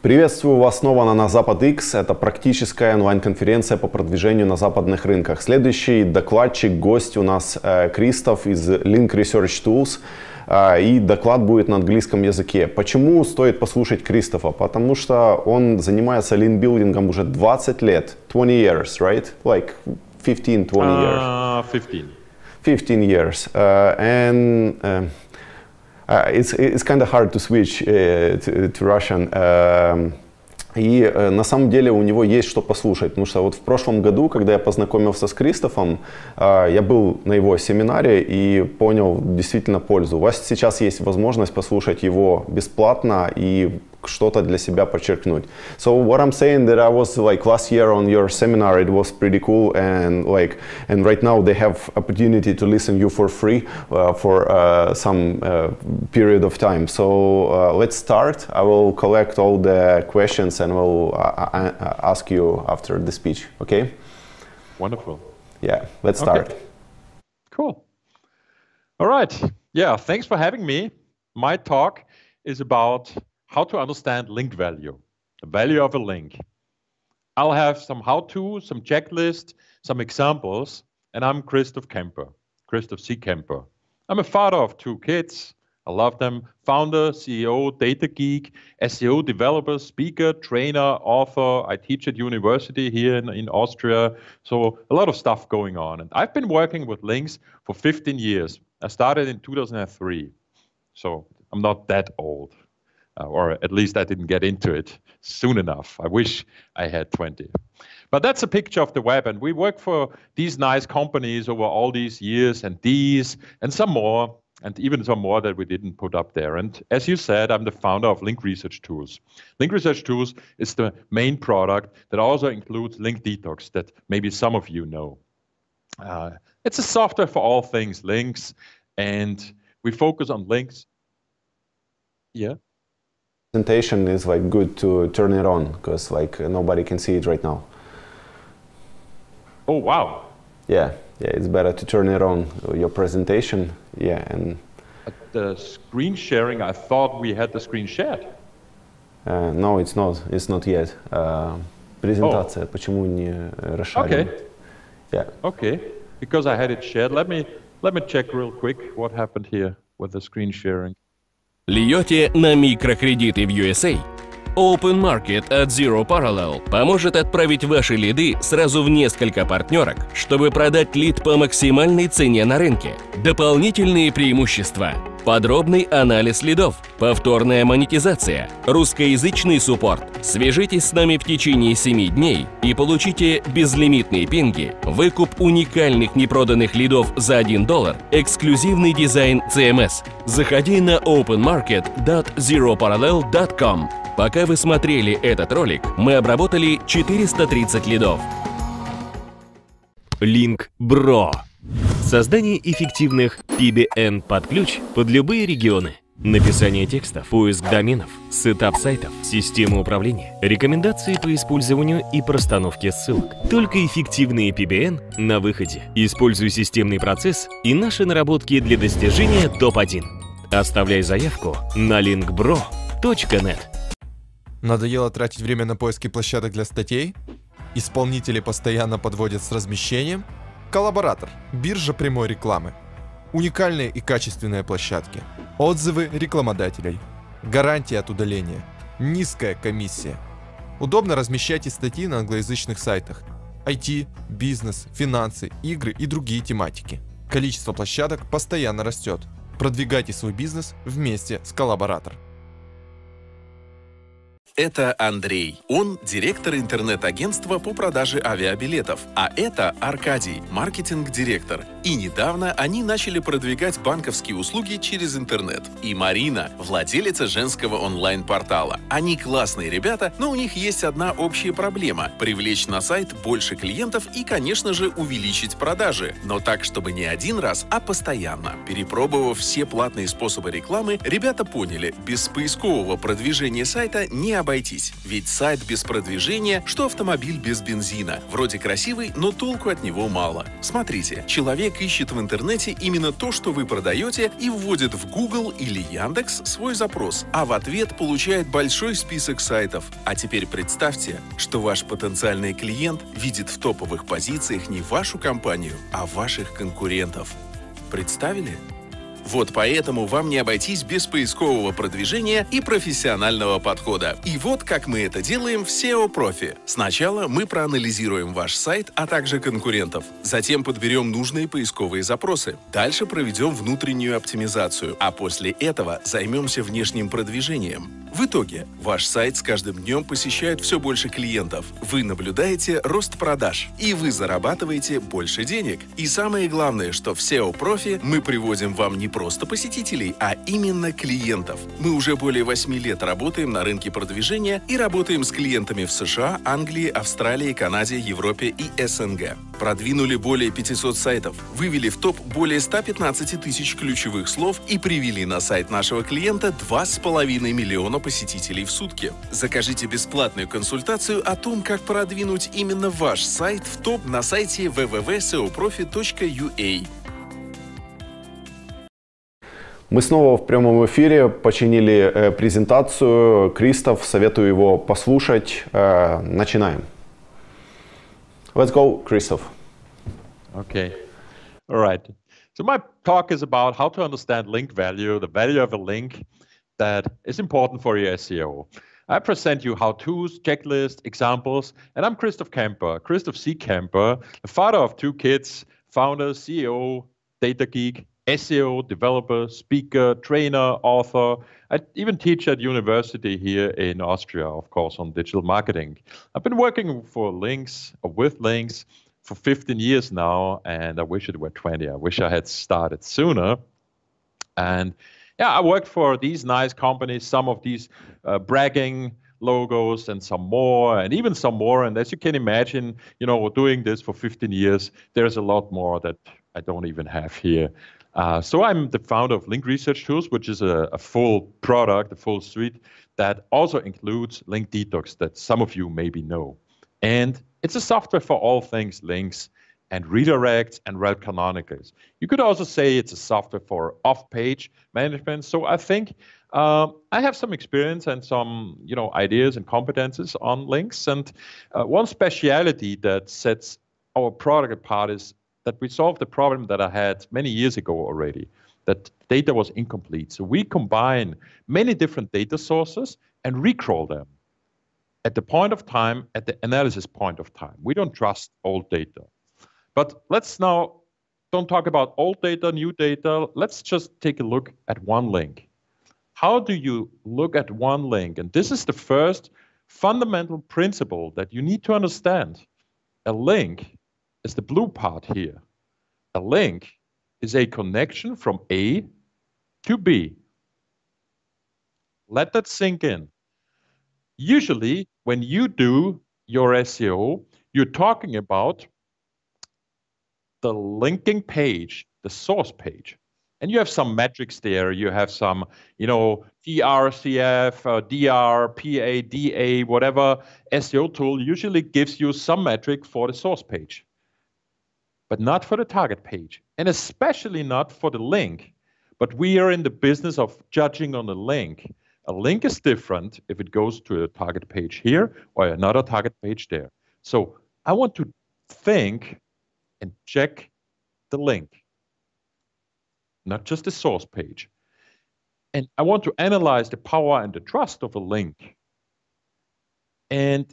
Приветствую вас снова на Запад X. Это практическая онлайн-конференция по продвижению на западных рынках. Следующий докладчик, гость у нас Christoph из Link Research Tools. И доклад будет на английском языке. Почему стоит послушать Кристофа? Потому что он занимается линкбилдингом уже 20 лет. 20 years, right? Like 15, 20 years. 15 years. It's kind of hard to switch to Russian. И на самом деле у него есть что послушать, потому что вот в прошлом году, когда я познакомился с Кристофом, я был на его семинаре и понял действительно пользу. У вас сейчас есть возможность послушать его бесплатно и что-то для себя подчеркнуть. So what I'm saying that I was like last year on your seminar, it was pretty cool, and right now they have opportunity to listen you for free for some period of time. So let's start. I will collect all the questions and will ask you after the speech. Okay? Wonderful. Yeah, let's start. Okay. Cool. All right. Yeah, thanks for having me. My talk is about how to understand link value, the value of a link. I'll have some how-to, some checklist, some examples, and I'm Christoph C. Cemper. I'm a father of 2 kids. I love them. Founder, CEO, data geek, SEO developer, speaker, trainer, author. I teach at university here in Austria. So a lot of stuff going on. And I've been working with links for 15 years. I started in 2003. So I'm not that old. Or at least I didn't get into it soon enough. I wish I had 20. But that's a picture of the web, and we work for these nice companies over all these years, and some more, and even some more that we didn't put up there. And as you said, I'm the founder of Link Research Tools. Link Research Tools is the main product that also includes Link Detox that maybe some of you know. It's a software for all things links, and we focus on links. Yeah. Presentation is like good to turn it on because like nobody can see it right now. Oh wow! Yeah, it's better to turn it on, your presentation. Yeah, and the screen sharing. I thought we had the screen shared. No, it's not. It's not yet. Презентация. Почему не расшарена? Okay. Yeah. Okay. Because I had it shared. Let me check real quick what happened here with the screen sharing. Льете на микрокредиты в USA? Open Market от Zero Parallel поможет отправить ваши лиды сразу в несколько партнерок, чтобы продать лид по максимальной цене на рынке. Дополнительные преимущества. Подробный анализ лидов, повторная монетизация, русскоязычный суппорт. Свяжитесь с нами в течение 7 дней и получите безлимитные пинги, выкуп уникальных непроданных лидов за $1, эксклюзивный дизайн CMS. Заходи на openmarket.zeroparallel.com. Пока вы смотрели этот ролик, мы обработали 430 лидов. Линк Бро. Создание эффективных PBN под ключ под любые регионы. Написание текстов, поиск доменов, сетап сайтов, система управления, рекомендации по использованию и простановке ссылок. Только эффективные PBN на выходе. Используй системный процесс и наши наработки для достижения топ-1. Оставляй заявку на linkbro.net. Надоело тратить время на поиски площадок для статей? Исполнители постоянно подводят с размещением? Коллаборатор. Биржа прямой рекламы. Уникальные и качественные площадки. Отзывы рекламодателей. Гарантия от удаления. Низкая комиссия. Удобно размещайте статьи на англоязычных сайтах. IT, бизнес, финансы, игры и другие тематики. Количество площадок постоянно растет. Продвигайте свой бизнес вместе с коллаборатором. Это Андрей. Он директор интернет-агентства по продаже авиабилетов. А это Аркадий, маркетинг-директор. И недавно они начали продвигать банковские услуги через интернет. И Марина, владелица женского онлайн-портала. Они классные ребята, но у них есть одна общая проблема – привлечь на сайт больше клиентов и, конечно же, увеличить продажи. Но так, чтобы не один раз, а постоянно. Перепробовав все платные способы рекламы, ребята поняли – без поискового продвижения сайта не обойтись. обойтись, ведь сайт без продвижения, что автомобиль без бензина. Вроде красивый, но толку от него мало. Смотрите, человек ищет в интернете именно то, что вы продаете, и вводит в Google или Яндекс свой запрос, а в ответ получает большой список сайтов. А теперь представьте, что ваш потенциальный клиент видит в топовых позициях не вашу компанию, а ваших конкурентов. Представили? Вот поэтому вам не обойтись без поискового продвижения и профессионального подхода. И вот как мы это делаем в SEO Profi. Сначала мы проанализируем ваш сайт, а также конкурентов. Затем подберем нужные поисковые запросы. Дальше проведем внутреннюю оптимизацию. А после этого займемся внешним продвижением. В итоге ваш сайт с каждым днем посещают все больше клиентов. Вы наблюдаете рост продаж. И вы зарабатываете больше денег. И самое главное, что в SEO Profi мы приводим вам не просто посетителей, а именно клиентов. Мы уже более 8 лет работаем на рынке продвижения и работаем с клиентами в США, Англии, Австралии, Канаде, Европе и СНГ. Продвинули более 500 сайтов, вывели в топ более 115 тысяч ключевых слов и привели на сайт нашего клиента 2,5 миллиона посетителей в сутки. Закажите бесплатную консультацию о том, как продвинуть именно ваш сайт в топ на сайте www.seoprofi.ua. Мы снова в прямом эфире починили презентацию. Кристоф, советую его послушать. Начинаем. Let's go, Christoph. Okay. All right. So my talk is about how to understand link value, the value of a link that is important for your SEO. I present you how-tos, checklists, examples, and I'm Christoph C. Cemper, the father of 2 kids, founder, CEO, data geek, SEO, developer, speaker, trainer, author. I even teach at university here in Austria, of course, on digital marketing. I've been working for links, or with links, for 15 years now, and I wish it were 20. I wish I had started sooner. And yeah, I worked for these nice companies, some of these bragging logos and some more, and even some more. And as you can imagine, doing this for 15 years, there's a lot more that I don't even have here. So I'm the founder of Link Research Tools, which is a full product, a full suite that also includes Link Detox that some of you maybe know. And it's a software for all things links and redirects and rel canonicals. You could also say it's a software for off-page management. So I think I have some experience and some ideas and competences on links. And one speciality that sets our product apart is that we solved the problem that I had many years ago already, that data was incomplete. So we combine many different data sources and recrawl them at the point of time, at the analysis point of time. We don't trust old data. But let's now don't talk about old data, new data. Let's just take a look at one link. How do you look at one link? And this is the first fundamental principle that you need to understand. A link is the blue part here. A link is a connection from A to B. Let that sink in. Usually, when you do your SEO, you're talking about the linking page, the source page. And you have some metrics there. You have some, DRCF, DR, PA, DA, whatever SEO tool usually gives you some metric for the source page, but not for the target page, and especially not for the link. But we are in the business of judging on a link. A link is different if it goes to a target page here or another target page there. So I want to think and check the link, not just the source page. And I want to analyze the power and the trust of a link. And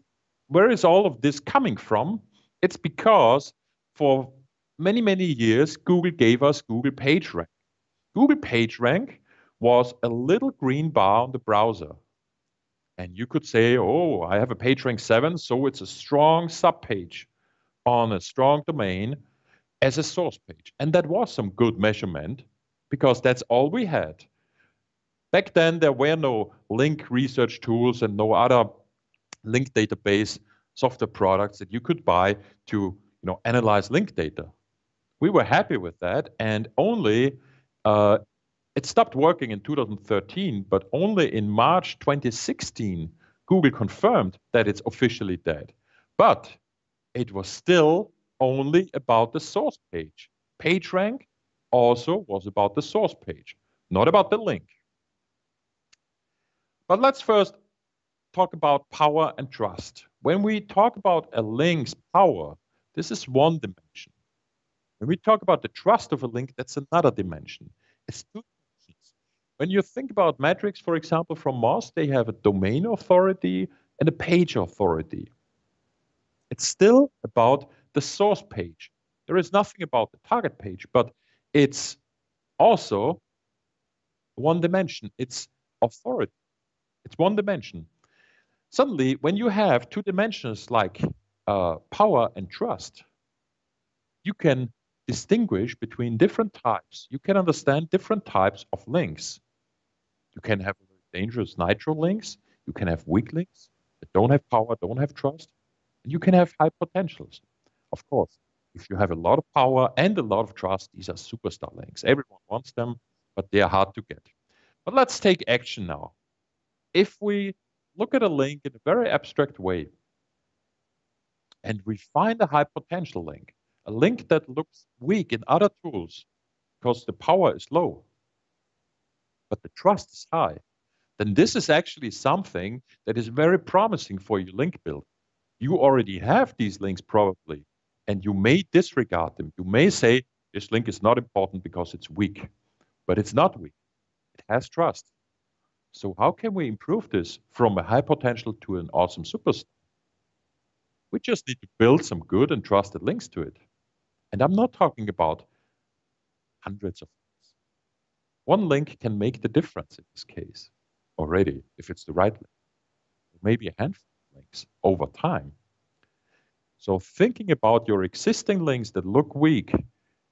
where is all of this coming from? It's because for many, many years, Google gave us Google PageRank. Google PageRank was a little green bar on the browser. And you could say, oh, I have a PageRank 7, so it's a strong subpage on a strong domain as a source page. And that was some good measurement because that's all we had. Back then, there were no link research tools and no other link database software products that you could buy to analyze link data. We were happy with that, and only it stopped working in 2013, but only in March 2016 Google confirmed that it's officially dead. But it was still only about the source page. PageRank also was about the source page, not about the link. But let's first talk about power and trust. When we talk about a link's power, this is one dimension. When we talk about the trust of a link, that's another dimension. It's two dimensions. When you think about metrics, for example, from Moz, they have a domain authority and a page authority. It's still about the source page. There is nothing about the target page, but it's also one dimension. It's authority. It's one dimension. Suddenly, when you have two dimensions like power and trust, you can distinguish between different types. You can understand different types of links. You can have dangerous nitro links. You can have weak links that don't have power, don't have trust. And you can have high potentials. Of course, if you have a lot of power and a lot of trust, these are superstar links. Everyone wants them, but they are hard to get. But let's take action now. If we look at a link in a very abstract way, and we find a high potential link, a link that looks weak in other tools because the power is low, but the trust is high, then this is actually something that is very promising for your link build. You already have these links probably, and you may disregard them. You may say, this link is not important because it's weak, but it's not weak. It has trust. So how can we improve this from a high potential to an awesome superstar? We just need to build some good and trusted links to it. And I'm not talking about hundreds of links. One link can make the difference in this case already, if it's the right link. Maybe a handful of links over time. So thinking about your existing links that look weak,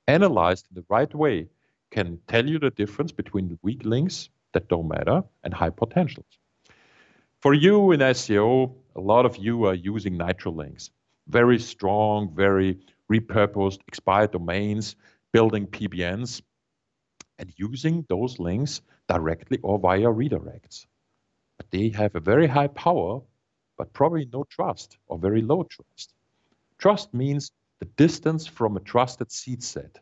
analyzed in the right way, can tell you the difference between the weak links that don't matter and high potentials. For you in SEO, a lot of you are using nitro links. Very strong, very repurposed, expired domains, building PBNs, and using those links directly or via redirects. But they have a very high power, but probably no trust or very low trust. Trust means the distance from a trusted seed set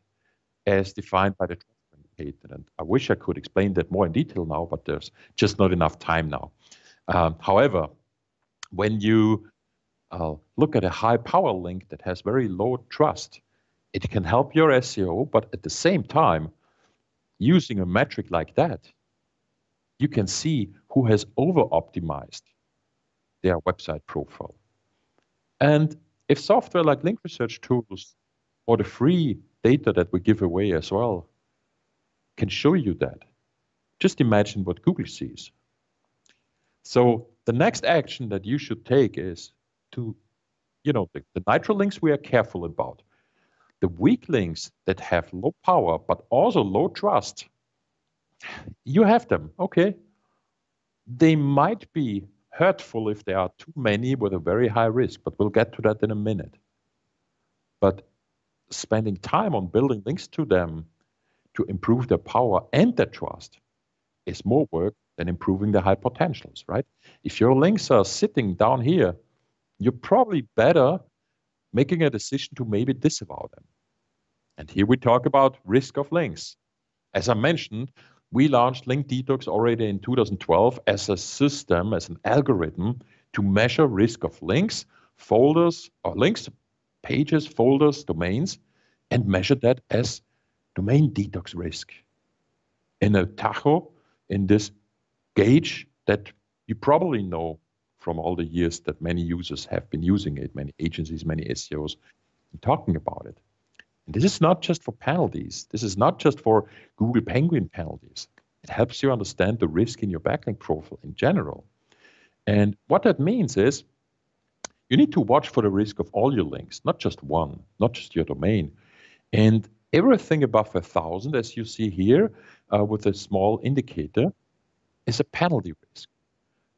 as defined by the trust indicator. And I wish I could explain that more in detail now, but there's just not enough time now. However, when you look at a high power link that has very low trust, it can help your SEO, but at the same time, using a metric like that, you can see who has over-optimized their website profile. And if software like link research tools or the free data that we give away as well can show you that, just imagine what Google sees. So the next action that you should take is to, the nitro links we are careful about. The weak links that have low power, but also low trust, you have them, okay. They might be hurtful if there are too many with a very high risk, but we'll get to that in a minute. But spending time on building links to them to improve their power and their trust is more work than improving the high potentials, right? If your links are sitting down here, you're probably better making a decision to maybe disavow them. And here we talk about risk of links. As I mentioned, we launched Link Detox already in 2012 as a system, as an algorithm to measure risk of links, folders, or links, pages, folders, domains, and measure that as domain detox risk in a Tacho, in this gauge that you probably know from all the years that many users have been using it, many agencies, many SEOs talking about it. And this is not just for penalties. This is not just for Google Penguin penalties. It helps you understand the risk in your backlink profile in general. And what that means is you need to watch for the risk of all your links, not just one, not just your domain. And everything above 1,000, as you see here with a small indicator, is a penalty risk.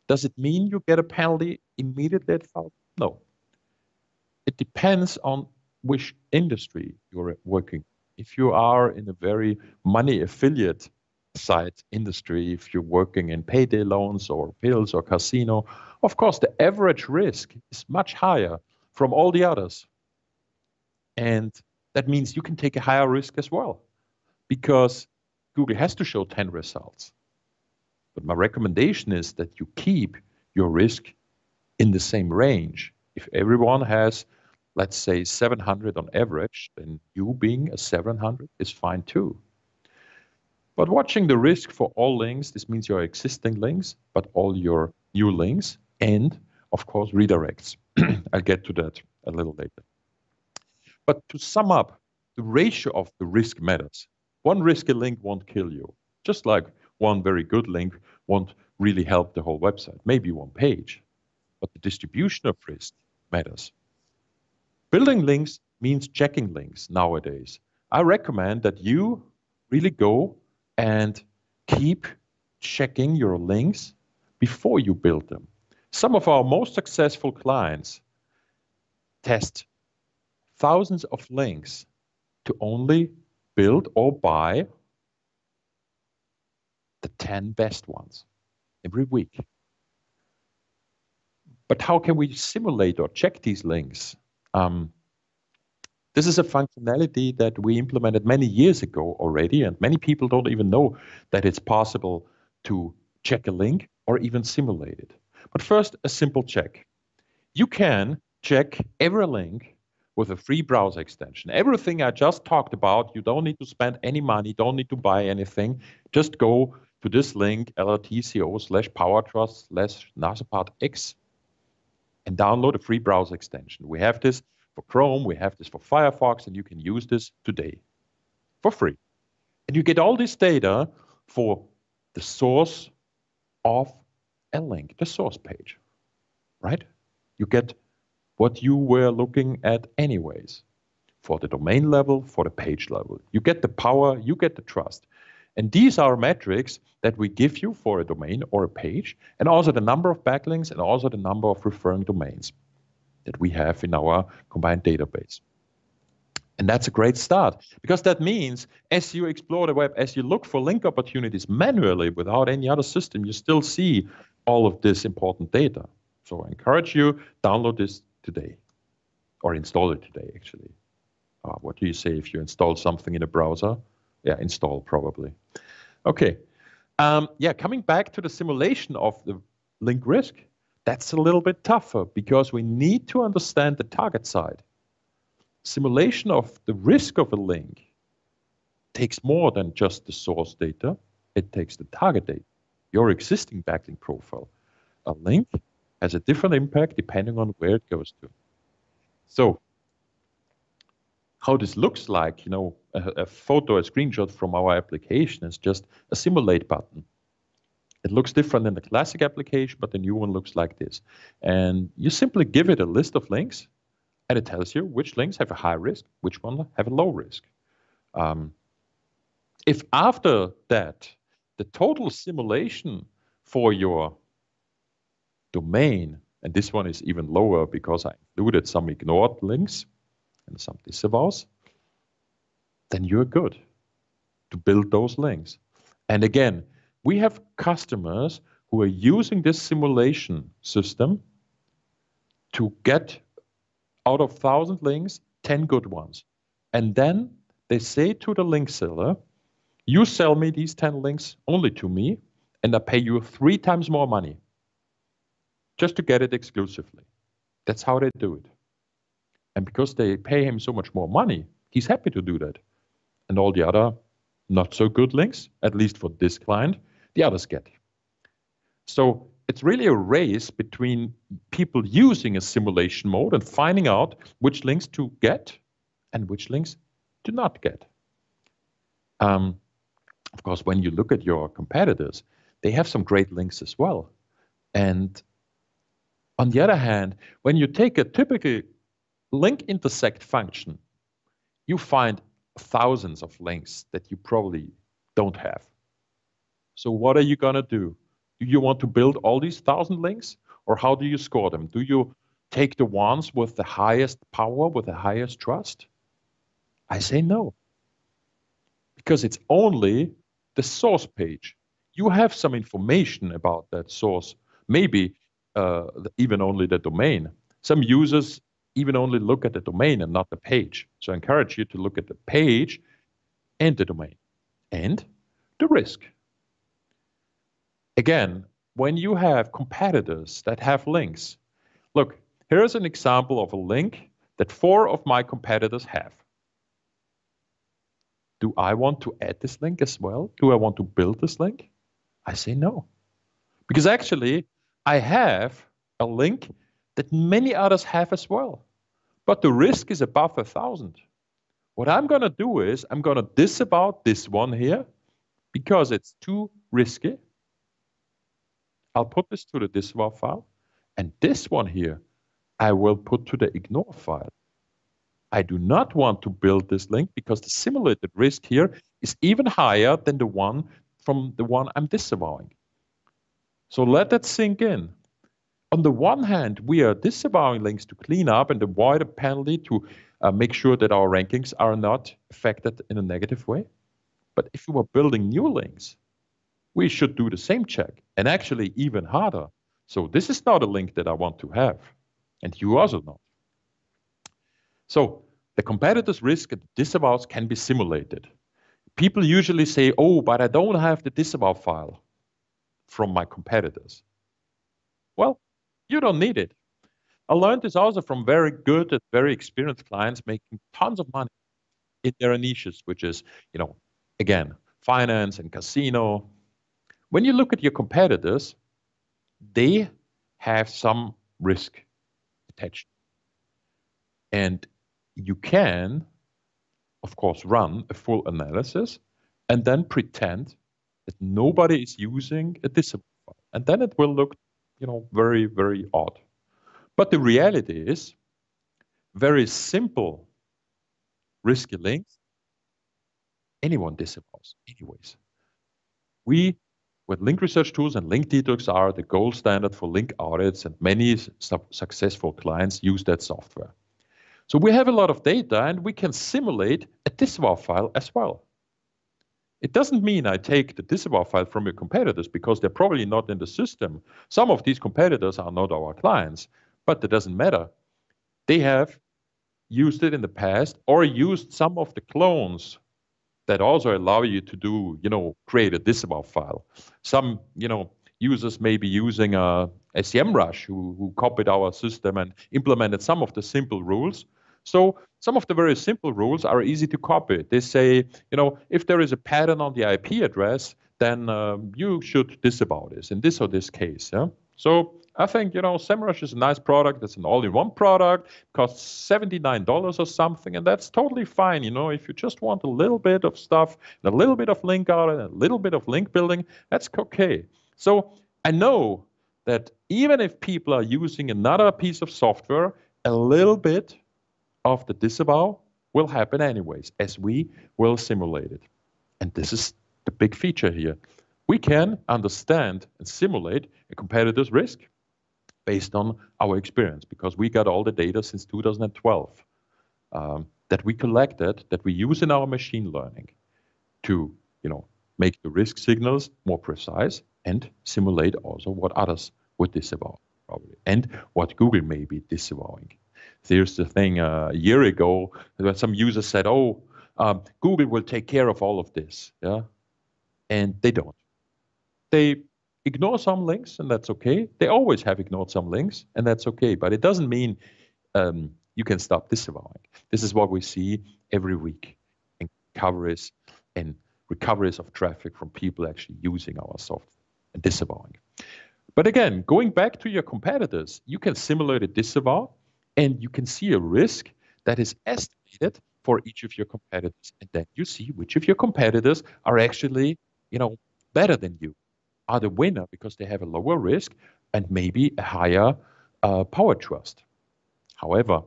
Does it mean you get a penalty immediately at 1,000? No. It depends on which industry you're working. If you are in a very money affiliate site industry, if you're working in payday loans or pills or casino, of course, the average risk is much higher from all the others. And that means you can take a higher risk as well, because Google has to show 10 results. But my recommendation is that you keep your risk in the same range. If everyone has, let's say, 700 on average, then you being a 700 is fine too. But watching the risk for all links, this means your existing links, but all your new links, and of course redirects. I'll get to that a little later. But to sum up, the ratio of the risk matters. One risky link won't kill you, just like one very good link won't really help the whole website, maybe one page. But the distribution of risk matters. Building links means checking links nowadays. I recommend that you really go and keep checking your links before you build them. Some of our most successful clients test thousands of links to only build or buy the 10 best ones every week. But how can we simulate or check these links? This is a functionality that we implemented many years ago already, and many people don't even know that it's possible to check a link or even simulate it. But first, a simple check. You can check every link with a free browser extension. Everything I just talked about, you don't need to spend any money, don't need to buy anything. Just go to this link, lrtco/powertrust/nasapart-x, and download a free browser extension. We have this for Chrome, we have this for Firefox, and you can use this today for free. And you get all this data for the source of a link, the source page, right? You get what you were looking at anyways, for the domain level, for the page level. You get the power, you get the trust. And these are metrics that we give you for a domain or a page, and also the number of backlinks and also the number of referring domains that we have in our combined database. And that's a great start, because that means as you explore the web, as you look for link opportunities manually without any other system, you still see all of this important data. So I encourage you, download this today, or install it today, actually. What do you say if you install something in a browser? Yeah, install probably. Okay. Yeah, coming back to the simulation of the link risk, that's a little bit tougher because we need to understand the target side. Simulation of the risk of a link takes more than just the source data. It takes the target data, your existing backlink profile. A link has a different impact depending on where it goes to. So how this looks like, you know, a photo, a screenshot from our application is just a simulate button. It looks different than the classic application, but the new one looks like this. And you simply give it a list of links, and it tells you which links have a high risk, which one have a low risk. If after that, the total simulation for your domain, and this one is even lower because I included some ignored links and some disavows, then you're good to build those links. And again, we have customers who are using this simulation system to get out of 1,000 links, 10 good ones. And then they say to the link seller, you sell me these 10 links only to me, and I pay you 3 times more money just to get it exclusively. That's how they do it. And because they pay him so much more money, he's happy to do that. And all the other not so good links, at least for this client, the others get. So it's really a race between people using a simulation mode and finding out which links to get and which links to not get. Of course, when you look at your competitors, they have some great links as well. And on the other hand, when you take a typical link intersect function, you find thousands of links that you probably don't have. So what are you going to do? Do you want to build all these 1,000 links? Or how do you score them? Do you take the ones with the highest power, with the highest trust? I say no. Because it's only the source page. You have some information about that source, maybe even only the domain. Some users even only look at the domain and not the page. So I encourage you to look at the page and the domain and the risk. Again, when you have competitors that have links, look, here's an example of a link that 4 of my competitors have. Do I want to add this link as well? Do I want to build this link? I say no. Because actually, I have a link that many others have as well. But the risk is above 1,000. What I'm going to do is I'm going to disavow this one here because it's too risky. I'll put this to the disavow file. And this one here, I will put to the ignore file. I do not want to build this link because the simulated risk here is even higher than the one from the one I'm disavowing. So let that sink in. On the one hand, we are disavowing links to clean up and avoid a penalty to make sure that our rankings are not affected in a negative way. But if you are building new links, we should do the same check, and actually even harder. So this is not a link that I want to have, and you also not. So the competitor's risk and disavows can be simulated. People usually say, oh, but I don't have the disavow file from my competitors. Well, you don't need it. I learned this also from very good and very experienced clients making tons of money in their niches, which is, again, finance and casino. When you look at your competitors, they have some risk attached. And you can, of course, run a full analysis and then pretend that nobody is using a disavow file. And then it will look, very, very odd. But the reality is, very simple risky links, anyone disavows anyways. We, with link research tools and link detox, are the gold standard for link audits, and many successful clients use that software. So we have a lot of data, and we can simulate a disavow file as well. It doesn't mean I take the disavow file from your competitors because they're probably not in the system. Some of these competitors are not our clients, but that doesn't matter. They have used it in the past or used some of the clones that also allow you to do, create a disavow file. Some, users may be using a SEMrush who copied our system and implemented some of the simple rules. So some of the very simple rules are easy to copy. They say, if there is a pattern on the IP address, then you should disavow this in this or this case. Yeah? So I think, SEMrush is a nice product. It's an all-in-one product, costs $79 or something, and that's totally fine. If you just want a little bit of stuff, and a little bit of link audit, and a little bit of link building, that's okay. So I know that even if people are using another piece of software, a little bit of the disavow will happen anyways, as we will simulate it. And this is the big feature here. We can understand and simulate a competitor's risk based on our experience, because we got all the data since 2012 that we collected, that we use in our machine learning to, make the risk signals more precise and simulate also what others would disavow, probably, and what Google may be disavowing. There's the thing, a year ago, some users said, Google will take care of all of this, yeah? And they don't. They ignore some links, and that's okay. They always have ignored some links, and that's okay. But it doesn't mean you can stop disavowing. This is what we see every week in recoveries of traffic from people actually using our software and disavowing. But again, going back to your competitors, you can simulate a disavow, and you can see a risk that is estimated for each of your competitors. And then you see which of your competitors are actually, better than you, are the winner because they have a lower risk and maybe a higher power trust. However,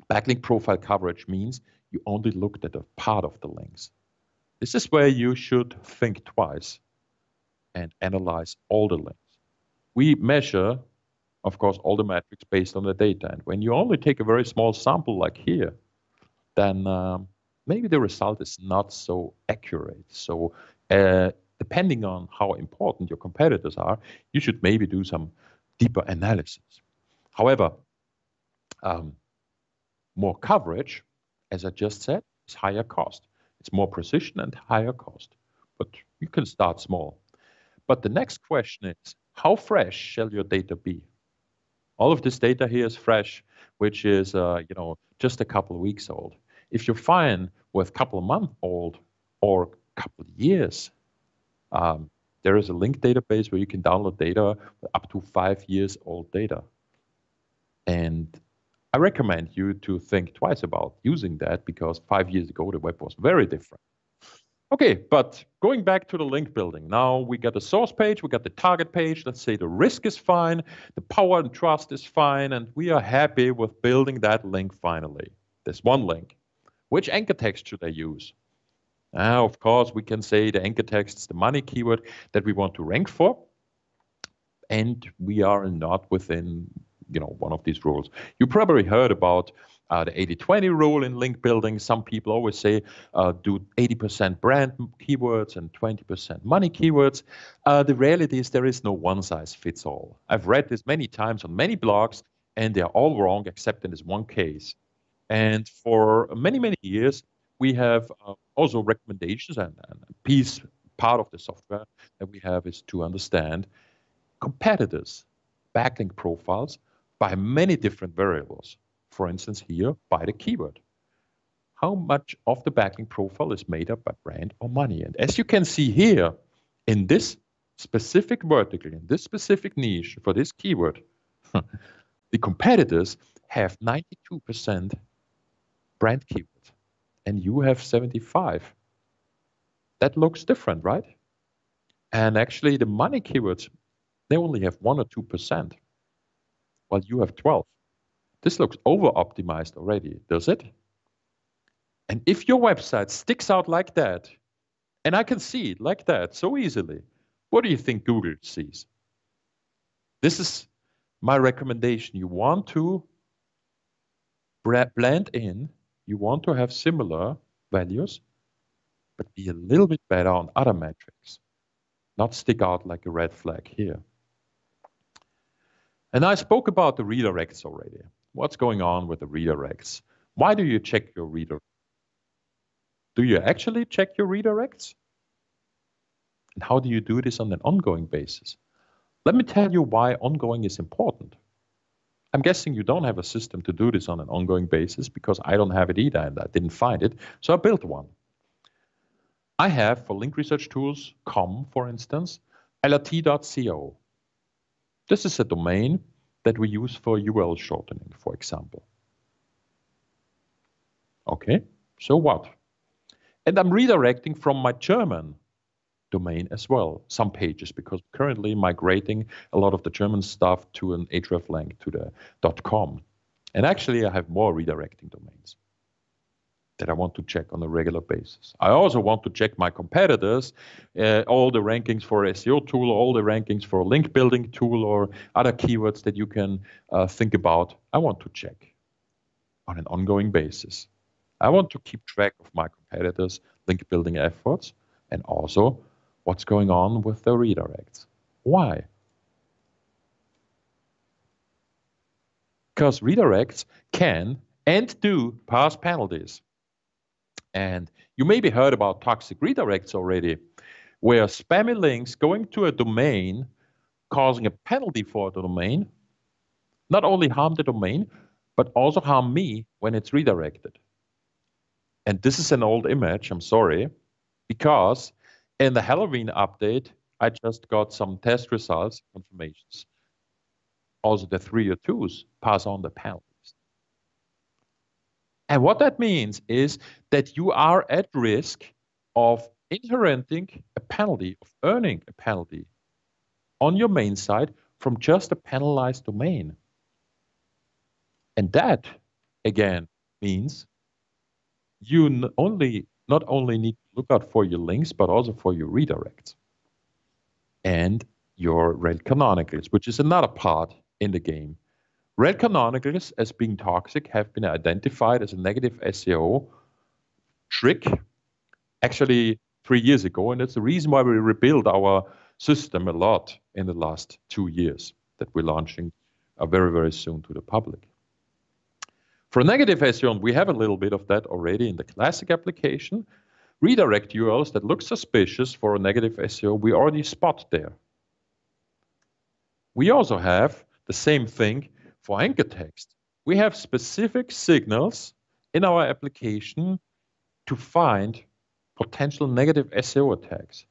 backlink profile coverage means you only looked at a part of the links. This is where you should think twice and analyze all the links. We measure, of course, all the metrics based on the data. And when you only take a very small sample like here, then maybe the result is not so accurate. So depending on how important your competitors are, you should maybe do some deeper analysis. However, more coverage, as I just said, is higher cost. It's more precision and higher cost. But you can start small. But the next question is, how fresh shall your data be? All of this data here is fresh, which is just a couple of weeks old. If you're fine with a couple of months old or a couple of years, there is a link database where you can download data up to 5 years old data. And I recommend you to think twice about using that, because 5 years ago, the web was very different. Okay, but going back to the link building. Now we got the source page, we got the target page. Let's say the risk is fine, the power and trust is fine, and we are happy with building that link finally. There's one link. Which anchor text should I use? Of course, we can say the anchor text is the money keyword that we want to rank for, and we are not within one of these rules. You probably heard about the 80-20 rule in link building. Some people always say do 80% brand keywords and 20% money keywords. The reality is there is no one size fits all. I've read this many times on many blogs, and they're all wrong except in this one case. And for many, many years, we have also recommendations, and a part of the software that we have is to understand competitors' backlink profiles by many different variables. For instance, here, by the keyword. How much of the backlink profile is made up by brand or money? And as you can see here, in this specific vertical, in this specific niche for this keyword, the competitors have 92% brand keywords, and you have 75. That looks different, right? And actually, the money keywords, they only have 1 or 2%, while you have 12. This looks over-optimized already, does it? And if your website sticks out like that, and I can see it like that so easily, what do you think Google sees? This is my recommendation. You want to blend in, you want to have similar values, but be a little bit better on other metrics, not stick out like a red flag here. And I spoke about the redirects already. What's going on with the redirects? Why do you check your redirects? Do you actually check your redirects? And how do you do this on an ongoing basis? Let me tell you why ongoing is important. I'm guessing you don't have a system to do this on an ongoing basis, because I don't have it either, and I didn't find it, so I built one. I have, for link research tools, for instance, lrt.co. This is a domain that we use for URL shortening, for example. Okay, so what? And I'm redirecting from my German domain as well, some pages, because currently migrating a lot of the German stuff to an href link to the .com. And actually, I have more redirecting domains that I want to check on a regular basis. I also want to check my competitors, all the rankings for SEO tool, all the rankings for link building tool, or other keywords that you can think about. I want to check on an ongoing basis. I want to keep track of my competitors' link building efforts, and also what's going on with the redirects. Why? Because redirects can and do pass penalties. And you maybe heard about toxic redirects already, where spammy links going to a domain, causing a penalty for the domain, not only harm the domain, but also harm me when it's redirected. And this is an old image, I'm sorry, because in the Halloween update, I just got some test results, confirmations. Also, the 302s pass on the penalties. And what that means is that you are at risk of inheriting a penalty, of earning a penalty on your main site from just a penalized domain. And that, again, means you not only need to look out for your links, but also for your redirects and your rel canonicals, which is another part in the game. Rel canonicals, as being toxic, have been identified as a negative SEO trick, actually 3 years ago, and that's the reason why we rebuilt our system a lot in the last 2 years that we're launching very, very soon to the public. For negative SEO, we have a little bit of that already in the classic application. Redirect URLs that look suspicious for a negative SEO, we already spot there. We also have the same thing for anchor text. We have specific signals in our application to find potential negative SEO attacks.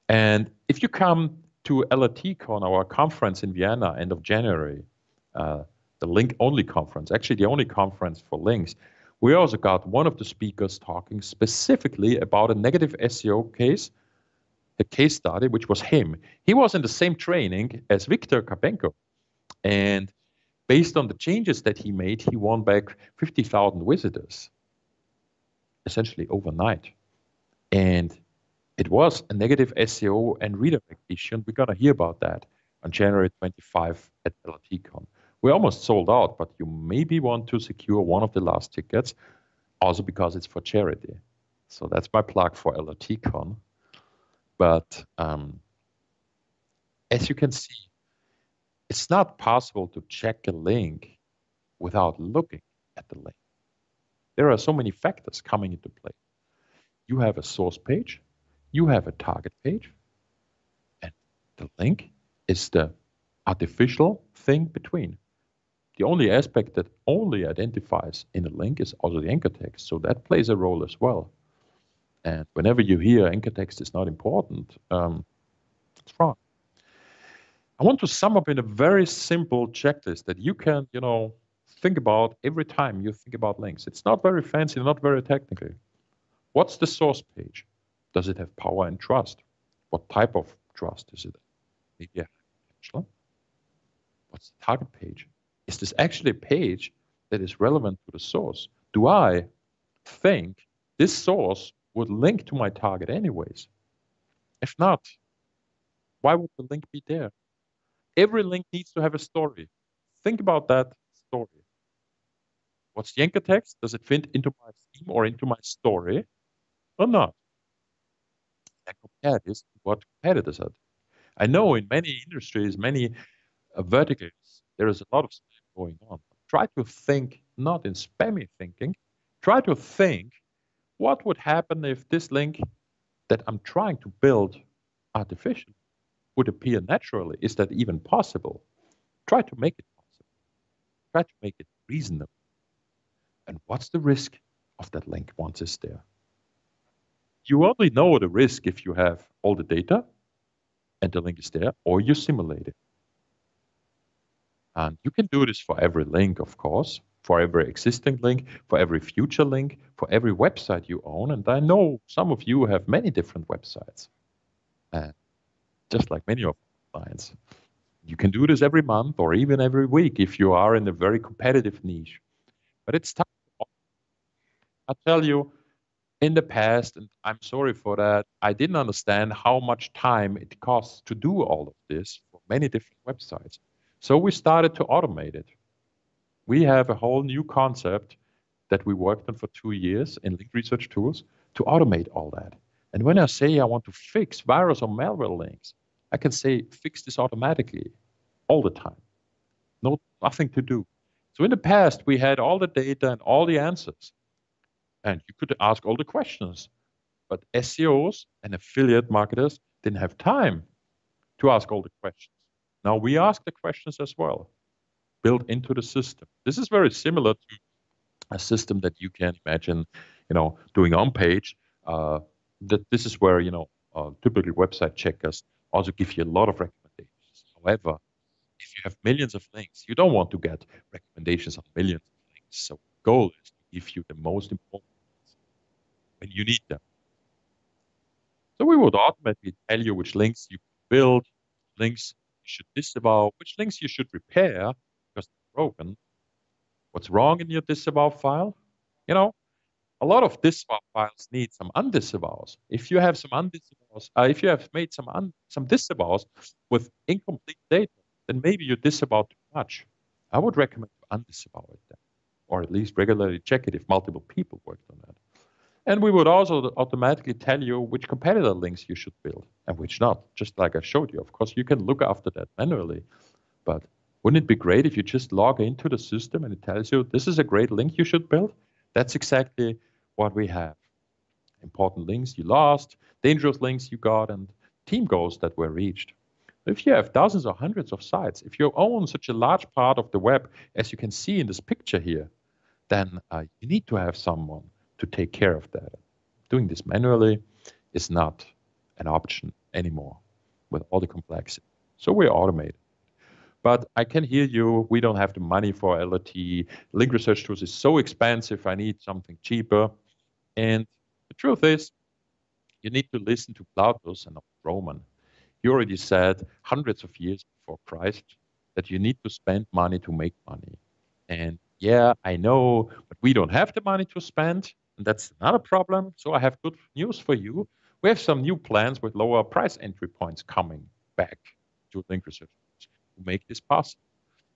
And if you come to LRTCon, our conference in Vienna, end of January, the link-only conference, actually the only conference for links, we also got one of the speakers talking specifically about a negative SEO case, a case study, which was him. He was in the same training as Viktor Karpenko. And based on the changes that he made, he won back 50,000 visitors, essentially overnight. And it was a negative SEO and redirect issue, and we're going to hear about that on January 25 at LRTCon. We almost sold out, but you maybe want to secure one of the last tickets, also because it's for charity. So that's my plug for LRTCon. But as you can see, it's not possible to check a link without looking at the link. There are so many factors coming into play. You have a source page, you have a target page, and the link is the artificial thing between. The only aspect that only identifies in a link is also the anchor text, so that plays a role as well. And whenever you hear anchor text is not important, it's wrong. I want to sum up in a very simple checklist that you can, think about every time you think about links. It's not very fancy, not very technical. What's the source page? Does it have power and trust? What type of trust is it? Maybe a potential. What's the target page? Is this actually a page that is relevant to the source? Do I think this source would link to my target anyways? If not, why would the link be there? Every link needs to have a story. Think about that story. What's the anchor text? Does it fit into my theme or into my story or not? I compare this to what competitors are doing. I know in many industries, many verticals, there is a lot of spam going on. Try to think not in spammy thinking. Try to think what would happen if this link that I'm trying to build artificially would appear naturally. Is that even possible? Try to make it possible. Try to make it reasonable. And what's the risk of that link once it's there? You only know the risk if you have all the data and the link is there, or you simulate it. And you can do this for every link, of course, for every existing link, for every future link, for every website you own. And I know some of you have many different websites, just like many of our clients. You can do this every month or even every week if you are in a very competitive niche. But it's tough. I tell you, in the past, and I'm sorry for that, I didn't understand how much time it costs to do all of this for many different websites. So we started to automate it. We have a whole new concept that we worked on for 2 years in Link Research Tools to automate all that. And when I say I want to fix virus or malware links, I can say fix this automatically all the time. Nothing to do. So in the past, we had all the data and all the answers. And you could ask all the questions. But SEOs and affiliate marketers didn't have time to ask all the questions. Now we ask the questions as well, built into the system. This is very similar to a system that you can imagine, doing on page. That this is where, typically website checkers also give you a lot of recommendations. However, if you have millions of links, you don't want to get recommendations on millions of links. So the goal is to give you the most important ones when you need them. So we would automatically tell you which links you build, links you should disavow, which links you should repair because they're broken. What's wrong in your disavow file? A lot of disavow files need some undisavows. If you have some undisavows, if you have made some disavows with incomplete data, then maybe you disavow too much. I would recommend to undisavow it then, or at least regularly check it if multiple people worked on that. And we would also automatically tell you which competitor links you should build and which not, just like I showed you. Of course, you can look after that manually, but wouldn't it be great if you just log into the system and it tells you, this is a great link you should build? That's exactly what we have. Important links you lost, dangerous links you got, and team goals that were reached. If you have thousands or hundreds of sites, if you own such a large part of the web, as you can see in this picture here, then you need to have someone to take care of that. Doing this manually is not an option anymore with all the complexity. So we automate. But I can hear you, we don't have the money for LRT. Link research tools is so expensive, I need something cheaper. And the truth is, you need to listen to Plautus and not Roman. He already said hundreds of years before Christ that you need to spend money to make money. And yeah, I know, but we don't have the money to spend, and that's not a problem. So I have good news for you. We have some new plans with lower price entry points coming back to link research to make this possible.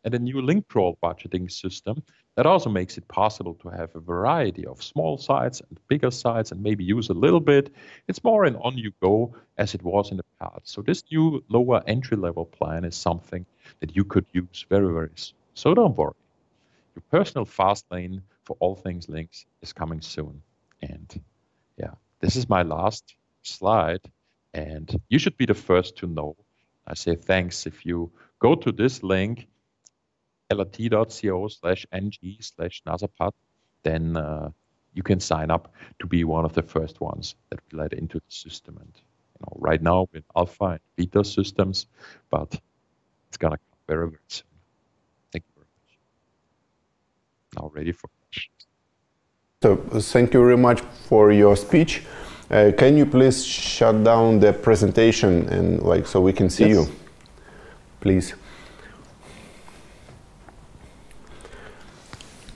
And a new link crawl budgeting system that also makes it possible to have a variety of small sites and bigger sites and maybe use a little bit. It's more an on-you-go as it was in the past. So this new lower entry-level plan is something that you could use very, very soon. So don't worry. Your personal fast lane for all things links is coming soon. And yeah, this is my last slide. And you should be the first to know. I say thanks if you go to this link, lrt.co/ng/nasapad, then you can sign up to be one of the first ones that we let into the system. And right now we're in alpha and beta systems, but it's gonna come very, very soon. Thank you very much. Now ready for questions. So thank you very much for your speech. Can you please shut down the presentation and so we can see you, please?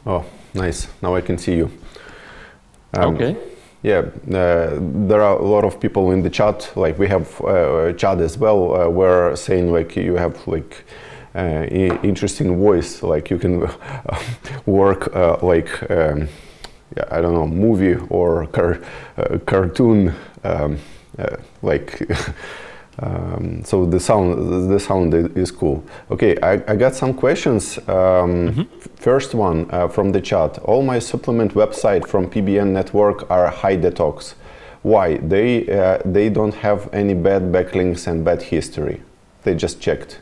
Oh, nice. Now I can see you. Okay. Yeah, there are a lot of people in the chat. We have chat as well. We're saying you have interesting voice. You can work I don't know, movie or cartoon. So the sound is cool. Okay, I got some questions. First one from the chat. All my supplement website from PBN network are high detox. Why? They don't have any bad backlinks and bad history. They just checked.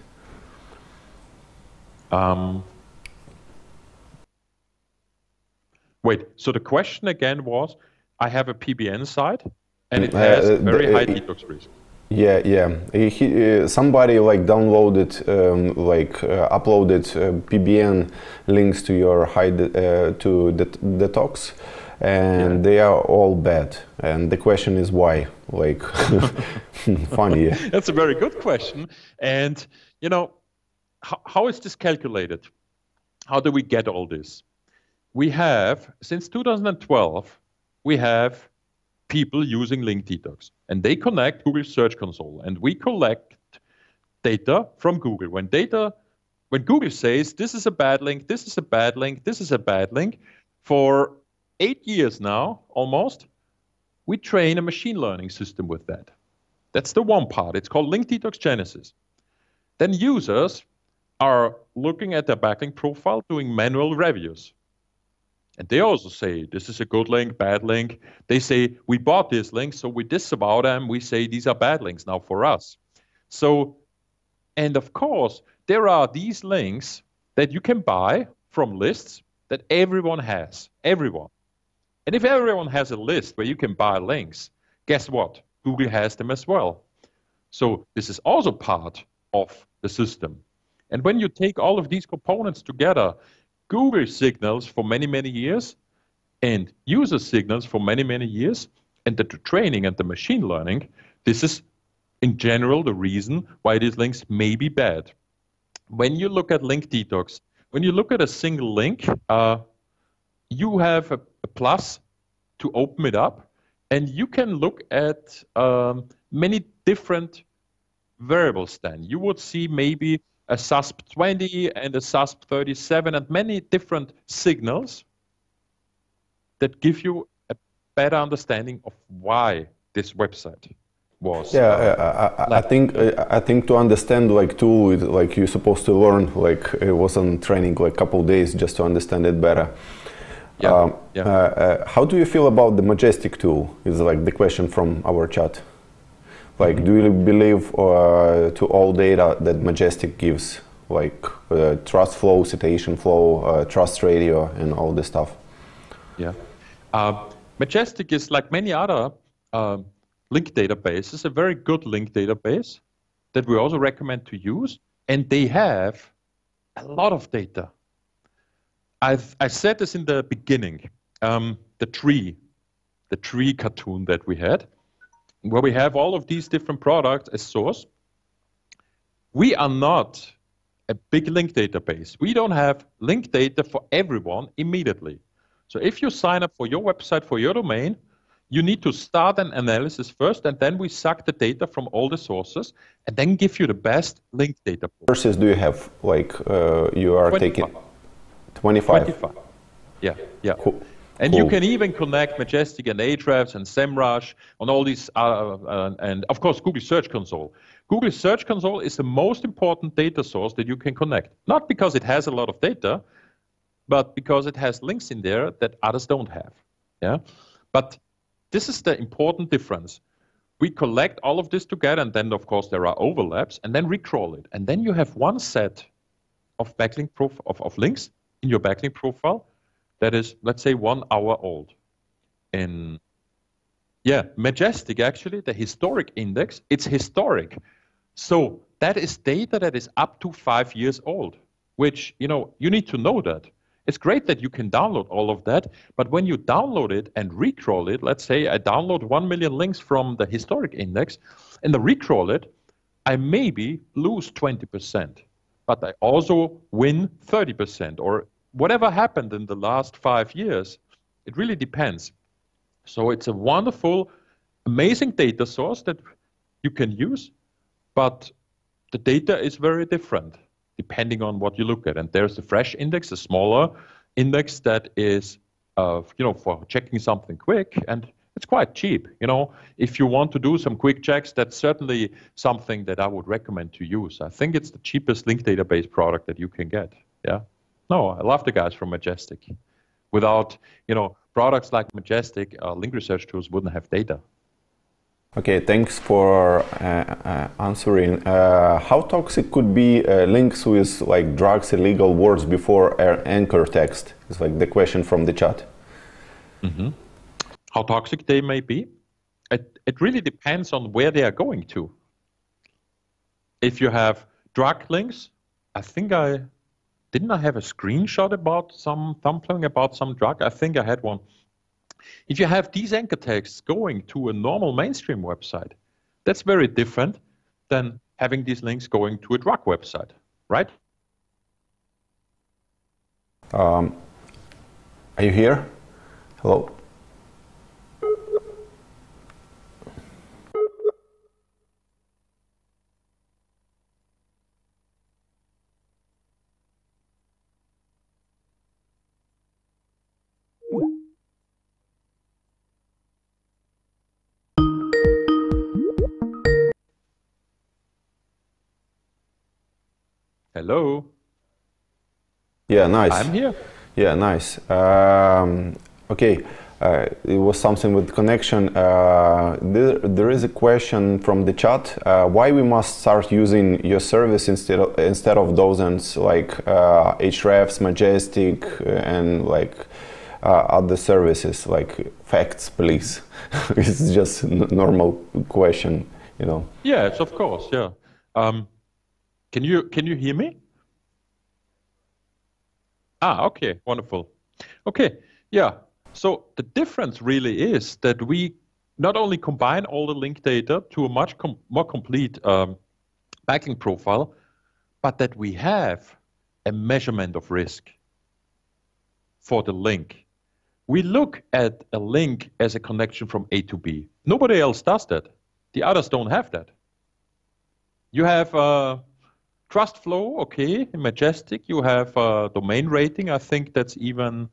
Wait, so the question again was, I have a PBN site and it has very high detox risk. Yeah. Somebody downloaded, uploaded PBN links to your to detox, and they are all bad. And the question is why? Funny. Yeah. That's a very good question. And how is this calculated? How do we get all this? We have, since 2012, we have people using link detox, and they connect Google Search Console, and we collect data from Google. When Google says this is a bad link, this is a bad link, this is a bad link, for 8 years now, almost, we train a machine learning system with that. That's the one part. It's called Link Detox Genesis. Then users are looking at their backlink profile, doing manual reviews. And they also say, this is a good link, bad link. They say, we bought this link, so we disavow them. We say, these are bad links now for us. So, and of course, there are these links that you can buy from lists that everyone has, everyone. And if everyone has a list where you can buy links, guess what? Google has them as well. So this is also part of the system. And when you take all of these components together, Google signals for many, many years and user signals for many, many years, and the training and the machine learning, this is in general the reason why these links may be bad. When you look at link detox, when you look at a single link, you have a plus to open it up, and you can look at many different variables then. You would see maybe a SASP 20 and a SASP 37 and many different signals that give you a better understanding of why this website was. I think to understand like tool, like you're supposed to learn, like it was on training like couple days just to understand it better. How do you feel about the Majestic tool? Is like the question from our chat. Like, do you believe to all data that Majestic gives, like trust flow, citation flow, trust radio, and all this stuff? Yeah, Majestic is like many other link databases, a very good link database that we also recommend to use, and they have a lot of data. I said this in the beginning, the tree cartoon that we had, where we have all of these different products as source. We are not a big link database. We don't have link data for everyone immediately. So if you sign up for your website, for your domain, you need to start an analysis first, and then we suck the data from all the sources and then give you the best link data. Sources do you have? Like you are 25. taking 25? 25. Yeah, yeah. Cool. And Cool. you can even connect Majestic and Ahrefs and SEMrush on all these, and of course Google Search Console. Google Search Console is the most important data source that you can connect. Not because it has a lot of data, but because it has links in there that others don't have. Yeah, but this is the important difference. We collect all of this together, and then of course there are overlaps, and then recrawl it, and then you have one set of backlink of links in your backlink profile that is, let's say, 1 hour old. And yeah, Majestic, actually, the historic index, it's historic. So that is data that is up to 5 years old, which, you know, you need to know that. It's great that you can download all of that, but when you download it and recrawl it, let's say I download 1 million links from the historic index and I recrawl it, I maybe lose 20%, but I also win 30%, or whatever happened in the last 5 years. It really depends. So it's a wonderful, amazing data source that you can use, but the data is very different depending on what you look at. And there's the fresh index, a smaller index that is, you know, for checking something quick, and it's quite cheap. You know, if you want to do some quick checks, that's certainly something that I would recommend to use. I think it's the cheapest link database product that you can get. Yeah. No, I love the guys from Majestic. Without, you know, products like Majestic, link research tools wouldn't have data. Okay, thanks for answering. How toxic could be links with like drugs, illegal words before anchor text? It's like the question from the chat. Mm-hmm. How toxic they may be? It really depends on where they are going to. If you have drug links, I think didn't I have a screenshot about some thumbnail about some drug? I think I had one. If you have these anchor texts going to a normal mainstream website, that's very different than having these links going to a drug website, right? Are you here? Hello? Hello? Yeah, nice. I'm here. Yeah, nice. Okay, it was something with connection. There is a question from the chat. Why we must start using your service instead of dozens like Ahrefs, Majestic, and like other services? Like facts, please. It's just a normal question, you know. Yes, of course. Yeah. Can you hear me? Ah, okay, wonderful. Okay, yeah. So the difference really is that we not only combine all the link data to a much more complete backlink profile, but that we have a measurement of risk for the link. We look at a link as a connection from A to B. Nobody else does that. The others don't have that. You have trust flow, okay, in Majestic. You have domain rating. I think that's even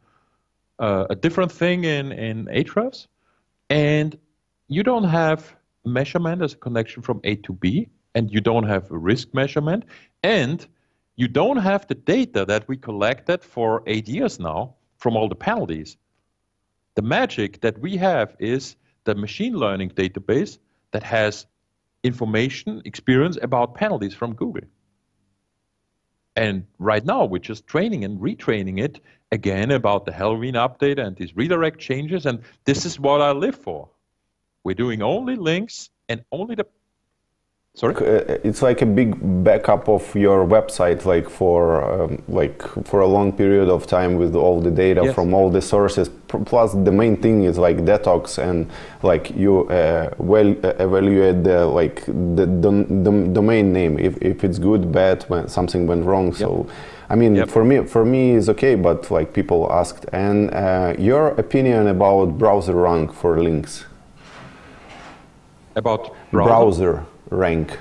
a different thing in Ahrefs. And you don't have measurement as a connection from A to B, and you don't have a risk measurement, and you don't have the data that we collected for 8 years now from all the penalties. The magic that we have is the machine learning database that has information, experience about penalties from Google. And right now, we're just training and retraining it again about the Halloween update and these redirect changes, and this is what I live for. We're doing only links and only the... Sorry? It's like a big backup of your website, like for a long period of time with all the data Yes. from all the sources. Plus, the main thing is like detox and like you evaluate the domain name if it's good, bad, when something went wrong. Yep. So, I mean, Yep. for me it's okay, but like people asked, and your opinion about browser rank for links? About Browser rank.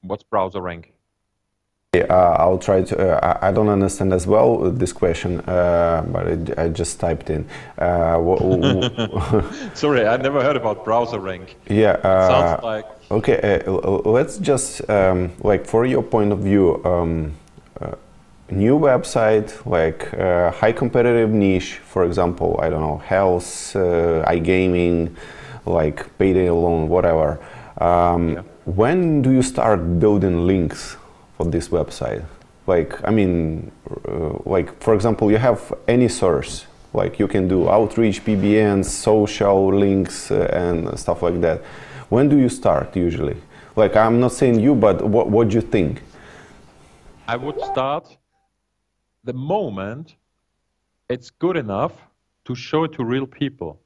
What's browser rank? I'll try to. I don't understand as well this question, but I just typed in. Sorry, I never heard about browser rank. Yeah. Sounds like... Okay. Let's just like for your point of view, new website, like high competitive niche, for example, I don't know, health, iGaming, like payday loan, whatever. Yeah. When do you start building links for this website? Like, I mean, like for example, you have any source, like you can do outreach, PBNs, social links, and stuff like that. When do you start usually? Like, I'm not saying you, but what do you think? I would start the moment it's good enough to show it to real people.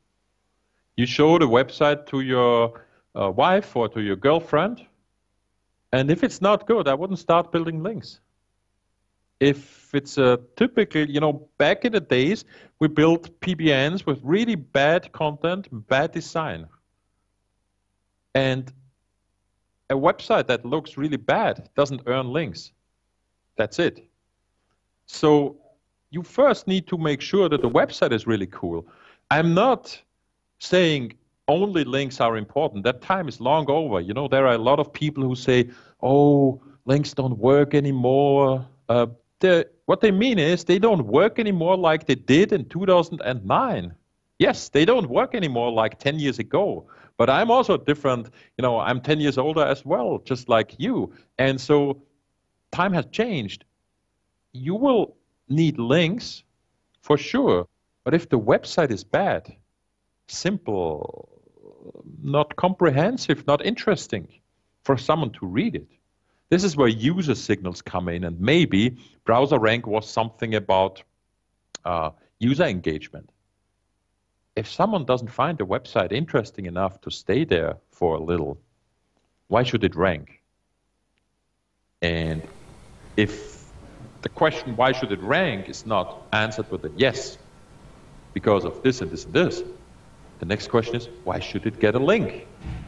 You show the website to your wife or to your girlfriend, and if it's not good, I wouldn't start building links. If it's a typical, you know, back in the days, we built PBNs with really bad content, bad design. And a website that looks really bad doesn't earn links. That's it. So you first need to make sure that the website is really cool. I'm not saying only links are important. That time is long over. You know, there are a lot of people who say, oh, links don't work anymore. What they mean is they don't work anymore like they did in 2009. Yes, they don't work anymore like 10 years ago. But I'm also different. You know, I'm 10 years older as well, just like you. And so time has changed. You will need links for sure, but if the website is bad, simple, not comprehensive, not interesting for someone to read it, this is where user signals come in, and maybe browser rank was something about user engagement. If someone doesn't find the website interesting enough to stay there for a little, why should it rank? And if the question, why should it rank, is not answered with a yes, because of this and this and this, the next question is, why should it get a link?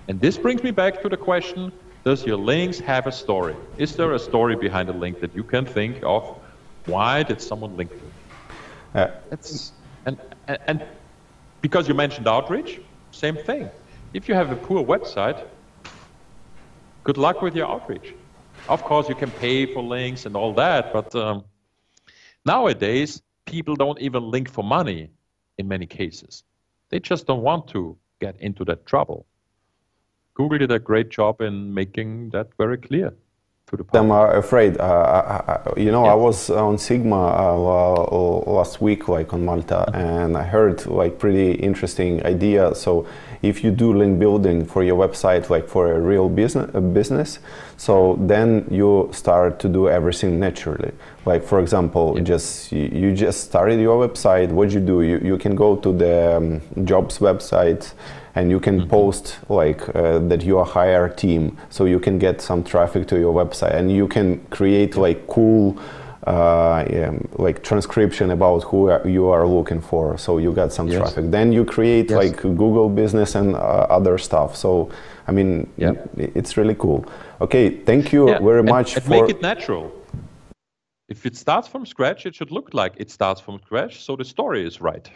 And this brings me back to the question, does your links have a story? Is there a story behind a link that you can think of? Why did someone link to it? And because you mentioned outreach, same thing. If you have a poor website, good luck with your outreach. Of course, you can pay for links and all that, but nowadays, people don't even link for money in many cases. They just don't want to get into that trouble. Google did a great job in making that very clear to the public. I'm afraid. You know, I was on Sigma last week, like on Malta, and I heard like pretty interesting idea. So if you do link building for your website, like for a real business, so then you start to do everything naturally. Like for example, you just started your website. What you do? You can go to the jobs website, and you can post like that you are hire team, so you can get some traffic to your website, and you can create like cool like transcription about who you are looking for, so you got some traffic. Then you create like Google business and other stuff. So I mean, it's really cool. Okay, thank you very much and for make it natural. If it starts from scratch, it should look like it starts from scratch, so the story is right.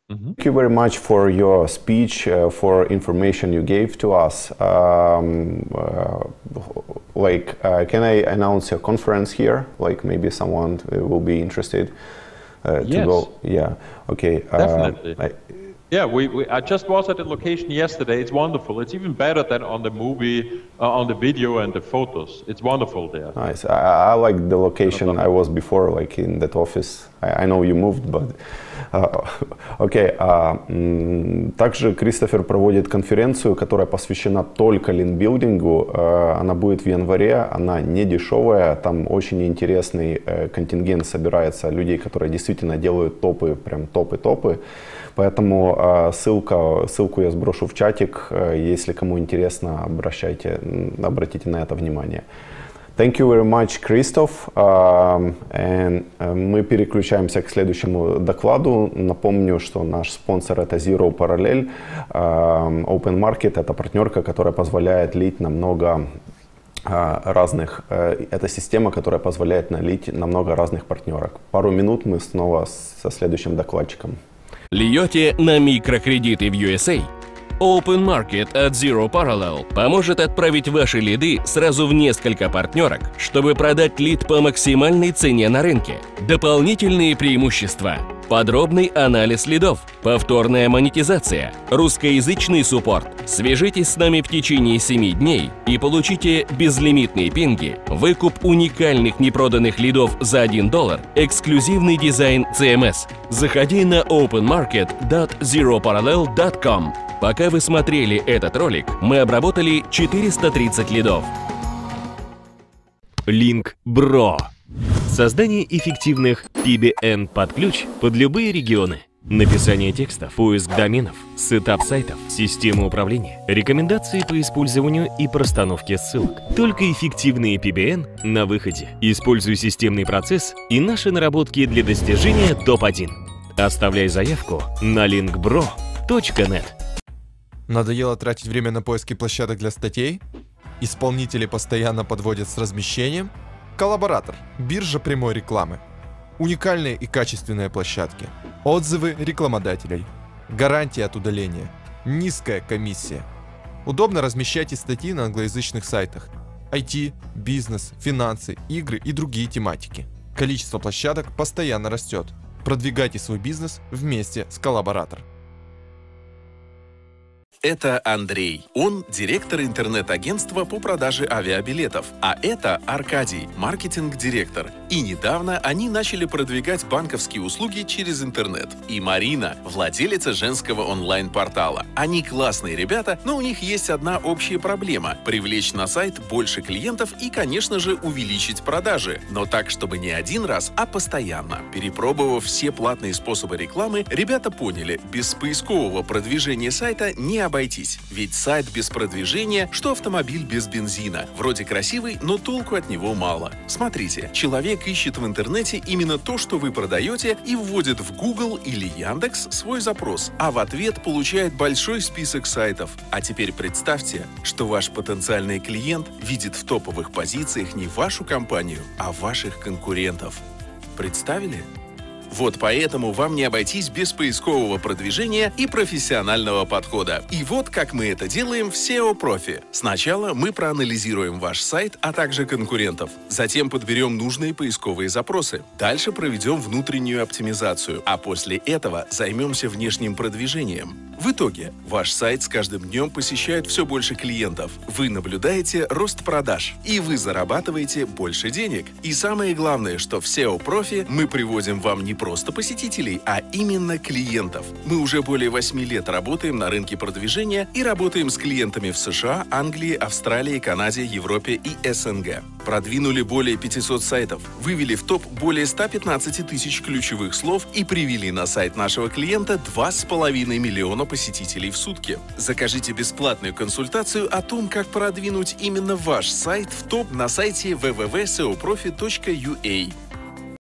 Thank you very much for your speech, for information you gave to us. Can I announce a conference here? Like maybe someone will be interested to go. Yeah. Okay. Definitely. I just was at the location yesterday. It's wonderful. It's even better than on the movie, on the video and the photos. It's wonderful there. Nice. I like the location I was before, like in that office. I know you moved, but окей. Также Кристофер проводит конференцию, которая посвящена только линкбилдингу. Она будет в январе, она не дешевая, там очень интересный контингент собирается людей, которые действительно делают топы, прям топы. Поэтому ссылку я сброшу в чатик. Если кому интересно, обратите на это внимание. Thank you very much, Christoph. Мы переключаемся к следующему докладу. Напомню, что наш спонсор это Zero Parallel. Open Market это партнерка, которая позволяет лить на много разных. Это система, которая позволяет налить на много разных партнерок. Пару минут мы снова со следующим докладчиком. Льете на микрокредиты в USA? Open Market от Zero Parallel поможет отправить ваши лиды сразу в несколько партнерок, чтобы продать лид по максимальной цене на рынке. Дополнительные преимущества: подробный анализ лидов, повторная монетизация, русскоязычный суппорт. Свяжитесь с нами в течение 7 дней и получите безлимитные пинги, выкуп уникальных непроданных лидов за $1, эксклюзивный дизайн CMS. Заходи на openmarket.zeroparallel.com. Пока вы смотрели этот ролик, мы обработали 430 лидов. Link.Bro. Создание эффективных PBN под ключ под любые регионы. Написание текстов, поиск доменов, сетап сайтов, система управления, рекомендации по использованию и простановке ссылок. Только эффективные PBN на выходе. Используй системный процесс и наши наработки для достижения топ-1. Оставляй заявку на linkbro.net. Надоело тратить время на поиски площадок для статей? Исполнители постоянно подводят с размещением? Коллаборатор. Биржа прямой рекламы. Уникальные и качественные площадки. Отзывы рекламодателей. Гарантия от удаления. Низкая комиссия. Удобно размещайте статьи на англоязычных сайтах. IT, бизнес, финансы, игры и другие тематики. Количество площадок постоянно растет. Продвигайте свой бизнес вместе с коллаборатором. Это Андрей. Он директор интернет-агентства по продаже авиабилетов. А это Аркадий, маркетинг-директор. И недавно они начали продвигать банковские услуги через интернет. И Марина, владелица женского онлайн-портала. Они классные ребята, но у них есть одна общая проблема – привлечь на сайт больше клиентов и, конечно же, увеличить продажи. Но так, чтобы не один раз, а постоянно. Перепробовав все платные способы рекламы, ребята поняли – без поискового продвижения сайта не обойтись. Ведь сайт без продвижения, что автомобиль без бензина. Вроде красивый, но толку от него мало. Смотрите, человек ищет в интернете именно то, что вы продаете, и вводит в Google или Яндекс свой запрос, а в ответ получает большой список сайтов. А теперь представьте, что ваш потенциальный клиент видит в топовых позициях не вашу компанию, а ваших конкурентов. Представили? Вот поэтому вам не обойтись без поискового продвижения и профессионального подхода. И вот как мы это делаем в SEO Profi. Сначала мы проанализируем ваш сайт, а также конкурентов. Затем подберем нужные поисковые запросы. Дальше проведем внутреннюю оптимизацию. А после этого займемся внешним продвижением. В итоге ваш сайт с каждым днем посещают все больше клиентов. Вы наблюдаете рост продаж. И вы зарабатываете больше денег. И самое главное, что в SEO Profi мы приводим вам не просто посетителей, а именно клиентов. Мы уже более 8 лет работаем на рынке продвижения и работаем с клиентами в США, Англии, Австралии, Канаде, Европе и СНГ. Продвинули более 500 сайтов, вывели в топ более 115 тысяч ключевых слов и привели на сайт нашего клиента 2,5 миллиона посетителей в сутки. Закажите бесплатную консультацию о том, как продвинуть именно ваш сайт в топ на сайте www.seoprofi.ua.